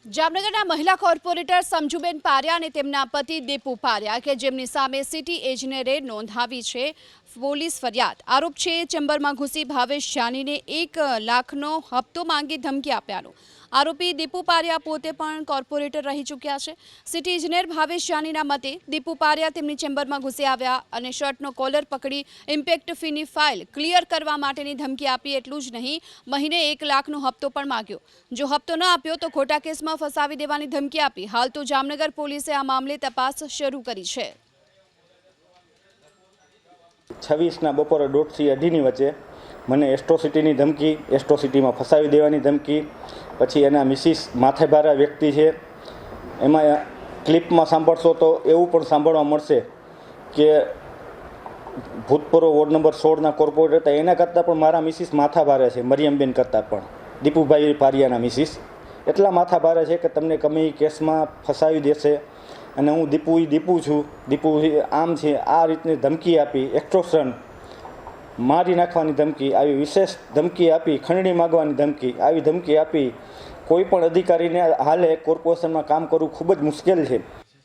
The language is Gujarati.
જામનગરના મહિલા કોર્પોરેટર સમજુબેન પારિયા અને તેમના પતિ દીપુ પારિયા કે જેમની સામે સિટી એજનેરે નોંધાવી છે પોલીસ ફરિયાદ। આરોપ છે ચેમ્બરમાં ઘૂસી ભાવેશ જાનીને 1 લાખનો હપ્તો માંગી ધમકી આપ્યાનો। આરોપી દીપુ પારિયા પોતે પણ કોર્પોરેટર રહી ચૂક્યા છે। સિટી એજનેર ભાવેશ જાનીના મતે દીપુ પારિયા તેમની ચેમ્બરમાં ઘૂસી આવ્યા અને શર્ટનો કોલર પકડી ઇમ્પેક્ટ ફીની ફાઇલ ક્લિયર કરવા માટેની ધમકી આપી। એટલું જ નહીં, મહિને 1 લાખનો હપ્તો પણ માંગ્યો। જો હપ્તો ન આપ્યો તો ખોટા કેસમાં ફસાવી દેવાની ધમકી આપી। હાલ તો જામનગર પોલીસે આ મામલે તપાસ શરૂ કરી છે। 26 બપોરે 1:30 થી 2:30 વચ્ચે મને એસ્ટ્રોસિટીની ધમકી, એસ્ટ્રોસિટીમાં ફસાવી દેવાની ધમકી, પછી એના મિસિસ માથેભારા વ્યક્તિ છે। એમાં ક્લિપમાં સાંભળશો તો એવું પણ સાંભળવા મળશે કે ભૂતપૂર્વ વોર્ડ નંબર 16ના કોર્પોરેટર હતા એના કરતાં પણ મારા મિસિસ માથાભારે છે, મરિયમબેન કરતાં પણ દીપુભાઈ પારિયાના મિસિસ એટલા માથાભારે છે કે તમને ગમે એ કેસમાં ફસાવી દેશે અને હું દીપુ છું, દીપુ આમ છે, આ રીતની ધમકી આપી, એક્સ્ટોર્શન, મારી નાખવાની ધમકી, આવી વિશેષ ધમકી આપી, ખંડણી માગવાની ધમકી, આવી ધમકી આપી કોઈ પણ અધિકારીને હાલે કોર્પોરેશનમાં કામ કરવું ખૂબ જ મુશ્કેલ છે।